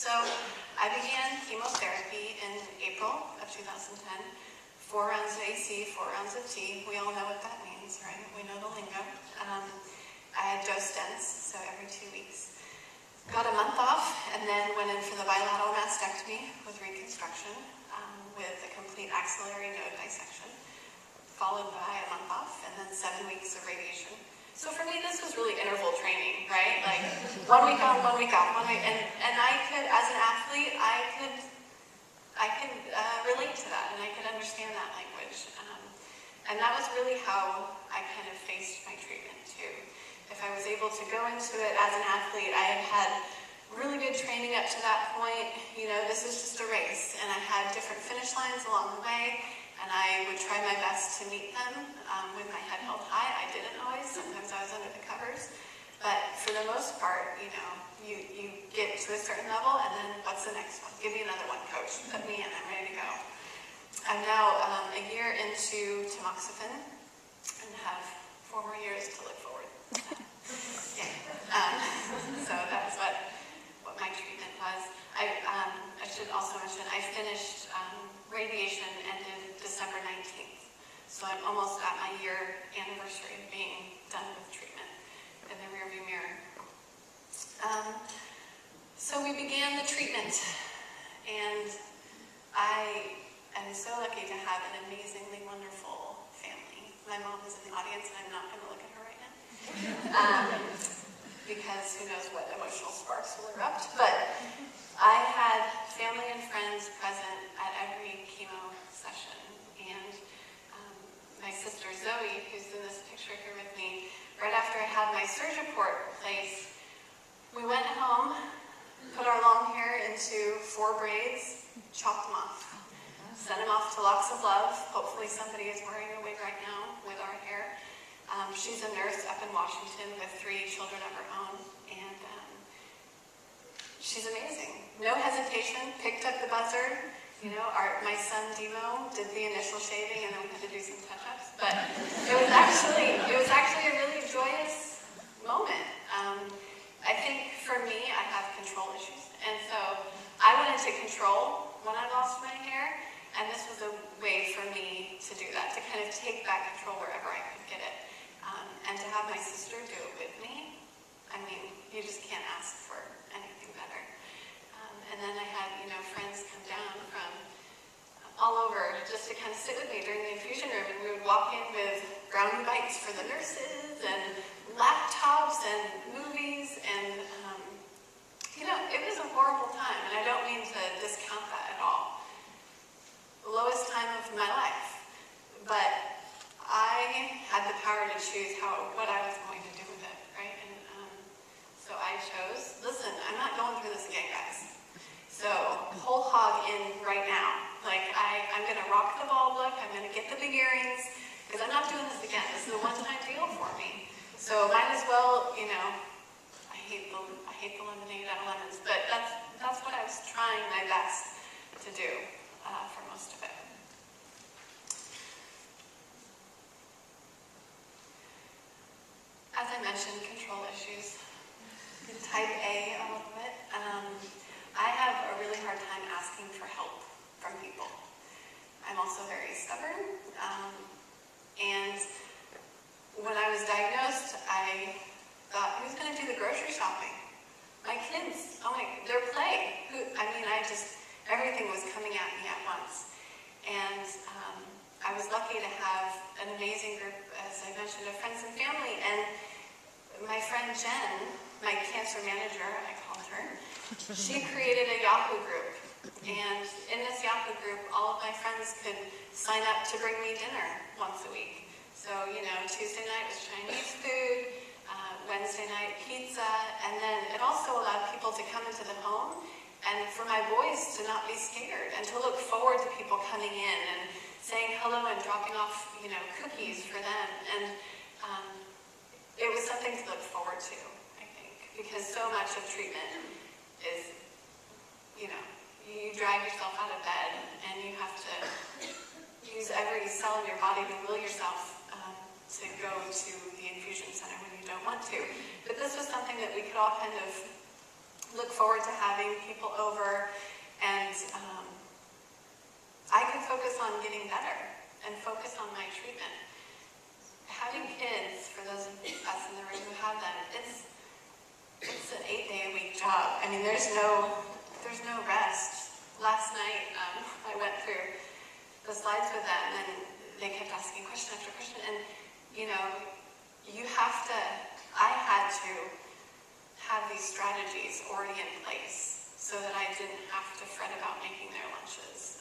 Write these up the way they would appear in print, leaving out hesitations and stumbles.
So I began chemotherapy in April of 2010. 4 rounds of AC, 4 rounds of T. We all know what that means, right? We know the lingo. I had dose stents, so every 2 weeks. Got a month off, and then went in for the bilateral mastectomy with reconstruction, with a complete axillary node dissection, followed by a month off, and then 7 weeks of radiation. So for me, this was really interval training, right? Like 1 week on, 1 week off, 1 week, and I could, as an athlete, I could relate to that, and I could understand that language. And that was really how I kind of faced my treatment too. If I was able to go into it as an athlete, I had had really good training up to that point. You know, this was just a race, and I had different finish lines along the way, and I would try my best to meet them with my head held high. I didn't always. Sometimes I was under the covers. But for the most part, you know, you get to a certain level, and then what's the next one? Give me another one, coach. Put me in. I'm ready to go. I'm now a year into tamoxifen and have 4 more years to look forward. So that's what my treatment was. I should also mention I finished radiation ended December 19th. So I'm almost at my year anniversary of being done with treatment in the rearview mirror. So we began the treatment, and I am so lucky to have an amazingly wonderful family. My mom is in the audience, and I'm not going to look at her right now, because who knows what emotional sparks will erupt. But I had family and friends present at every chemo session, and my sister Zoe, who's in this picture here with me, right after I had my surgery report placed, we went home, put our long hair into 4 braids, chopped them off, sent them off to Locks of Love. Hopefully somebody is wearing a wig right now with our hair. She's a nurse up in Washington with 3 children of her own, and she's amazing. No hesitation, picked up the buzzer. You know, my son Demo did the initial shaving, and then we had to do some touch-ups. But it was actually a really joyous moment. I think for me, I have control issues, and so I wanted to control when I lost my hair, and this was a way for me to do that, to kind of take back control wherever I could get it, and to have my sister do it with me. I mean, you just can't ask for anything better. And then I had, you know, friends come down from all over just to kind of sit with me during the infusion room, and we would walk in with brownie bites for the nurses and laptops and movies, and you know, it was a horrible time, and I don't mean to discount that at all. The lowest time of my life, but I had the power to choose what I was going to do with it, right? And so I chose, listen, I'm not going through this again, guys. So whole hog in right now. Like I'm gonna rock the ball look, I'm gonna get the big earrings, because I'm not doing this again. This is a one-time deal for me. So might as well, you know, I hate the lemonade out of lemons, but that's what I was trying my best to do for most of it. As I mentioned, control issues. Type A, a little bit. I have a really hard time asking for help from people. I'm also very stubborn, and when I was diagnosed, I thought, who's going to do the grocery shopping? My kids, their play. Everything was coming at me at once. And I was lucky to have an amazing group, as I mentioned, of friends and family. And my friend Jen, my cancer manager, I called her, she created a Yahoo group. And in this Yahoo group, all of my friends could sign up to bring me dinner once a week. So, you know, Tuesday night was Chinese food, Wednesday night pizza, and then it also allowed people to come into the home and for my boys to not be scared and to look forward to people coming in and saying hello and dropping off, you know, cookies for them. And it was something to look forward to, I think, because so much of treatment is, you know, you drag yourself out of bed and you have to use every cell in your body to will yourself to go to the infusion center when you don't want to. But this was something that we could all kind of look forward to having people over I mean, there's no rest. Last night, I went through the slides with them, and they kept asking question after question, and you know, I had to have these strategies already in place so that I didn't have to fret about making their lunches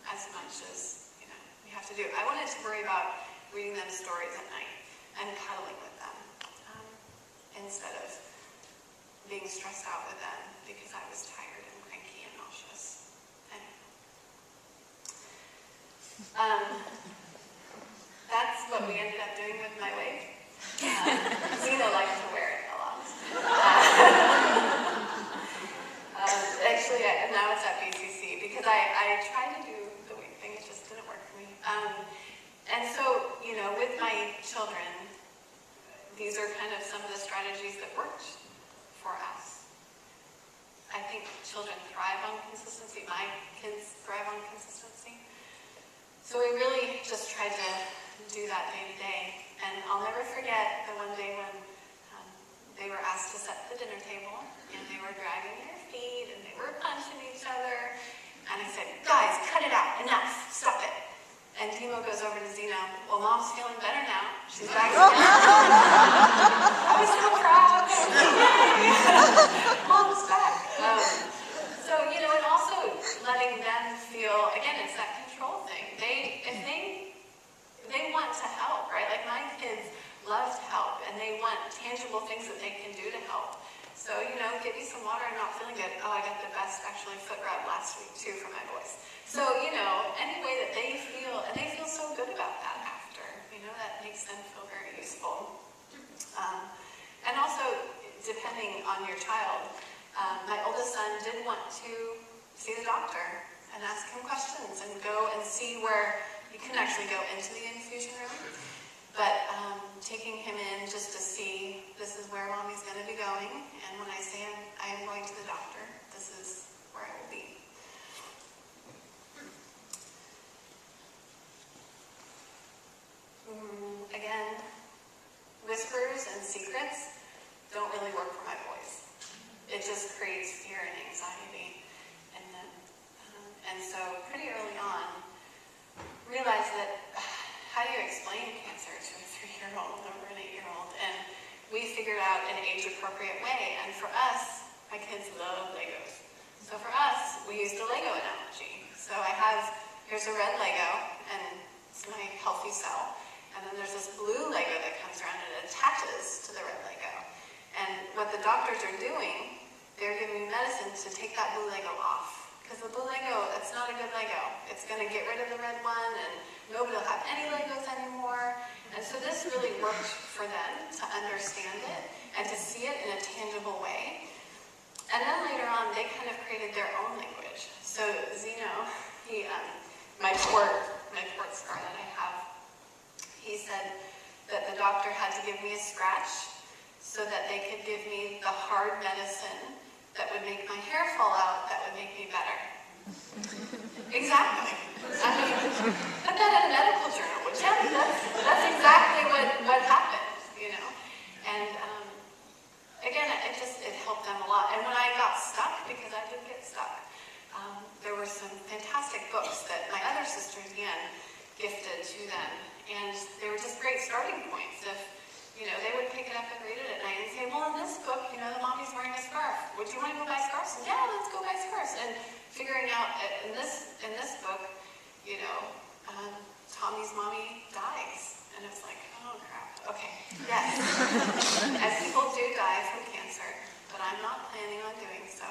as much as, you know, we have to do. I wanted to worry about reading them stories at night and cuddling with them instead of being stressed out with them because I was tired and cranky and nauseous. Anyway. That's what we ended up doing with my wig. Zena likes to wear it a lot. Actually, now it's at BCC because I tried to do the wig thing, it just didn't work for me. And so, you know, with my children, these are kind of some of the strategies that worked for us. I think children thrive on consistency. My kids thrive on consistency. So we really just tried to do that day to day. And I'll never forget the one day when they were asked to set the dinner table, and they were dragging their feet, and they were punching each other. And I said, guys, cut it out. Enough. Stop it. And Timo goes over to Zena. Well, Mom's feeling better now. She's back again. I was so proud. Mom's back. So, you know, and also letting them feel, again, it's that control thing. If they want to help, right? Like my kids love to help, and they want tangible things that they can do to help. So, you know, give me some water, I'm not feeling good. Oh, I got the best, actually, foot rub last week, too, for my boys. So, you know, any way that they feel, and they feel so good about that after, you know, that makes them feel very useful. And also, depending on your child, my oldest son did want to see the doctor and ask him questions and go and see where you can actually go into the infusion room. But taking him in just to see, this is where Mommy's going to be going, and when I say I am going to the doctor, this is where I will be. Again, whispers and secrets don't really work for my boys. It just creates fear and anxiety in them. And so pretty early on, realized that how do you explain cancer to a 3-year-old or an 8-year-old? And we figured out an age-appropriate way. And for us, my kids love Legos. So for us, we used a Lego analogy. So here's a red Lego, and it's my healthy cell. And then there's this blue Lego that comes around and it attaches to the red Lego. And what the doctors are doing, they're giving me medicine to take that blue Lego off. Because the blue Lego, that's not a good Lego. It's going to get rid of the red one, and nobody will have any Legos anymore. And so this really worked for them to understand it and to see it in a tangible way. And then later on, they kind of created their own language. So Zeno, my port scar that I have, he said that the doctor had to give me a scratch so that they could give me the hard medicine that would make my hair fall out, that would make me better. Exactly. I mean, put that in a medical journal, would you? That's exactly what happened, you know. And again, it helped them a lot. And when I got stuck, because I did get stuck, there were some fantastic books that my other sister, Deanne, gifted to them. And they were just great starting points. If, you know, they would pick it up and read it at night and say, well, in this book, you know, the mommy's wearing a scarf. Would you want to go buy scarves? Yeah, let's go buy scarves. And figuring out in this book, you know, Tommy's mommy dies. And it's like, oh, crap. Okay, yes. And people do die from cancer, but I'm not planning on doing so.